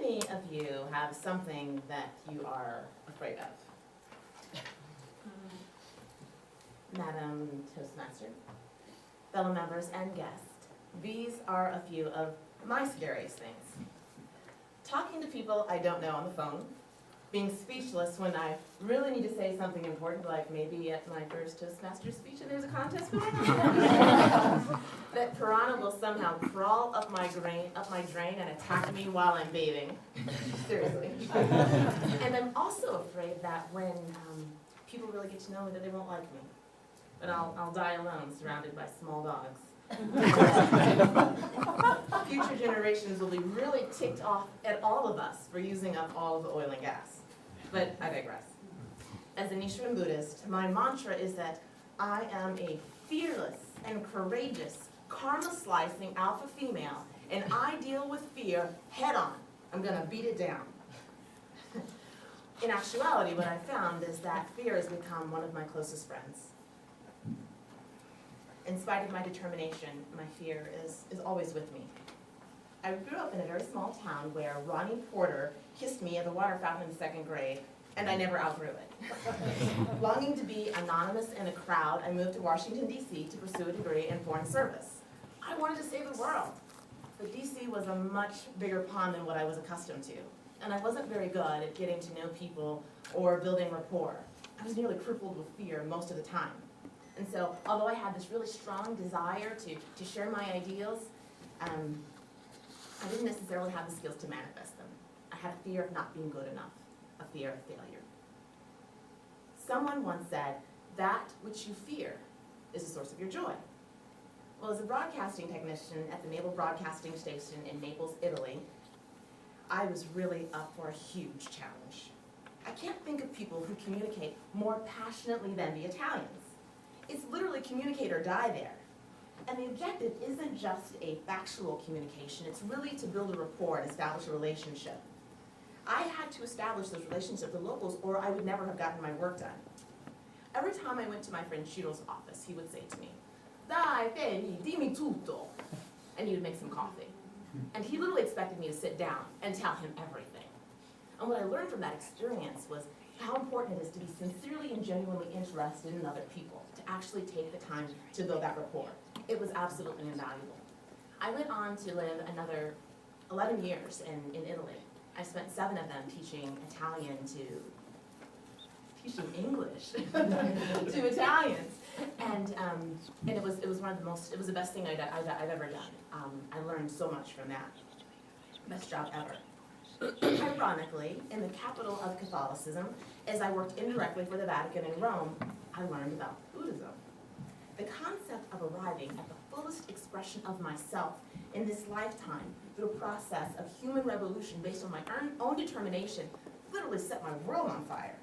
many of you have something that you are afraid of? Madam Toastmaster, fellow members and guests, these are a few of my scariest things. Talking to people I don't know on the phone, being speechless when I really need to say something important, like maybe at my first Toastmaster speech and there's a contest going on. That piranha will somehow crawl up my drain and attack me while I'm bathing. Seriously. And I'm also afraid that when people really get to know me that they won't like me. But I'll die alone, surrounded by small dogs. Future generations will be really ticked off at all of us for using up all of the oil and gas. But I digress. As a Nichiren Buddhist, my mantra is that I am a fearless and courageous, karma-slicing alpha female, and I deal with fear head on. I'm gonna beat it down. In actuality, what I found is that fear has become one of my closest friends. In spite of my determination, my fear is always with me. I grew up in a very small town where Ronnie Porter kissed me at the water fountain in 2nd grade, and I never outgrew it. Longing to be anonymous in a crowd, I moved to Washington, D.C. to pursue a degree in foreign service. I wanted to save the world, but D.C. was a much bigger pond than what I was accustomed to, and I wasn't very good at getting to know people or building rapport. I was nearly crippled with fear most of the time. And so, although I had this really strong desire to share my ideals, I didn't necessarily have the skills to manifest them. I had a fear of not being good enough, a fear of failure. Someone once said, that which you fear is the source of your joy. Well, as a broadcasting technician at the Naval Broadcasting Station in Naples, Italy, I was really up for a huge challenge. I can't think of people who communicate more passionately than the Italians. It's literally communicate or die there. And the objective isn't just a factual communication, it's really to build a rapport and establish a relationship. I had to establish those relationships with locals or I would never have gotten my work done. Every time I went to my friend Shiro's office, he would say to me, "Dai, Feli, dimmi tutto." And he would make some coffee. And he literally expected me to sit down and tell him everything. And what I learned from that experience was how important it is to be sincerely and genuinely interested in other people, to actually take the time to build that rapport. It was absolutely invaluable. I went on to live another 11 years in Italy. I spent 7 of them teaching Italian teaching English to Italians. And it was one of the most, it was the best thing I've ever done. I learned so much from that. Best job ever. Ironically, in the capital of Catholicism, as I worked indirectly for the Vatican in Rome, I learned about Buddhism. The concept of arriving at the fullest expression of myself in this lifetime through a process of human revolution based on my own determination literally set my world on fire.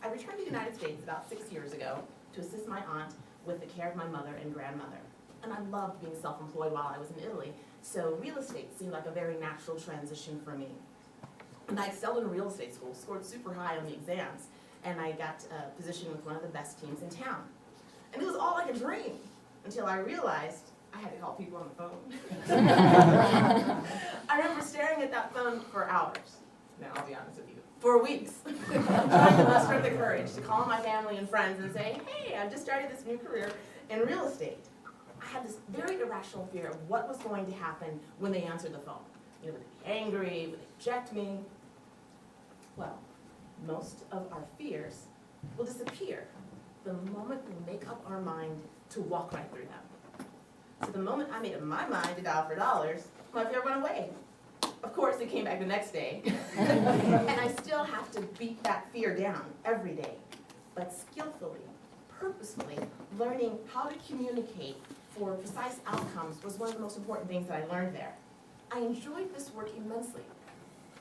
I returned to the United States about 6 years ago to assist my aunt with the care of my mother and grandmother. And I loved being self-employed while I was in Italy, so real estate seemed like a very natural transition for me. And I excelled in real estate school, scored super high on the exams, and I got a position with one of the best teams in town. And it was all like a dream, until I realized I had to call people on the phone. I remember staring at that phone for hours. No, I'll be honest with you, for weeks, trying to muster the courage to call my family and friends and say, hey, I've just started this new career in real estate. I had this very irrational fear of what was going to happen when they answered the phone. You know, would they be angry? Would they reject me? Well, most of our fears will disappear the moment we make up our mind to walk right through them. So the moment I made up my mind to dial for dollars, my fear went away. Of course, it came back the next day. And I still have to beat that fear down every day. But skillfully, purposefully, learning how to communicate for precise outcomes was one of the most important things that I learned there. I enjoyed this work immensely,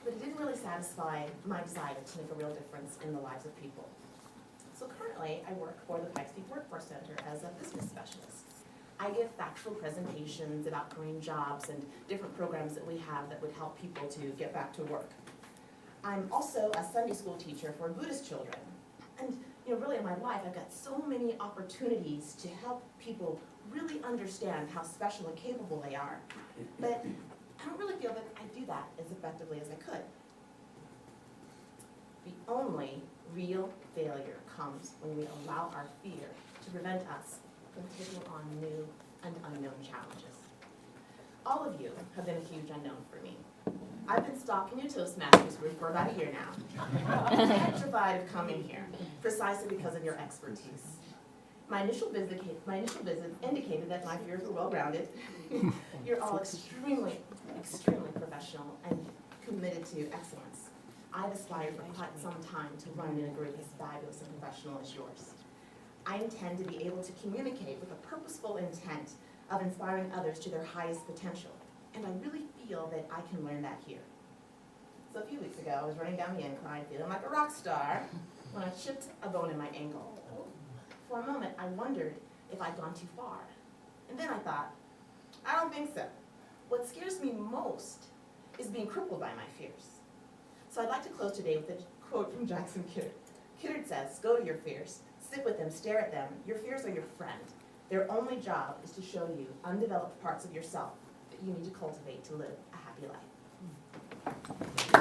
but it didn't really satisfy my desire to make a real difference in the lives of people. So currently, I work for the Pikes Peak Workforce Center as a business specialist. I give factual presentations about green jobs and different programs that we have that would help people to get back to work. I'm also a Sunday school teacher for Buddhist children. And you know, really in my life, I've got so many opportunities to help people really understand how special and capable they are. But I don't really feel that I do that as effectively as I could. The only real failure comes when we allow our fear to prevent us from taking on new and unknown challenges. All of you have been a huge unknown for me. I've been stalking your Toastmasters group for about a year now. I'm petrified of coming here, precisely because of your expertise. My initial visits indicated that my fears were well-grounded. You're all extremely, extremely professional and committed to excellence. I've aspired for quite some time to run in a group as fabulous and professional as yours. I intend to be able to communicate with a purposeful intent of inspiring others to their highest potential. And I really feel that I can learn that here. So a few weeks ago, I was running down the incline feeling like a rock star when I chipped a bone in my ankle. For a moment, I wondered if I'd gone too far. And then I thought, I don't think so. What scares me most is being crippled by my fears. So I'd like to close today with a quote from Jackson Kiddard. Kiddard says, "Go to your fears, sit with them, stare at them. Your fears are your friend. Their only job is to show you undeveloped parts of yourself that you need to cultivate to live a happy life."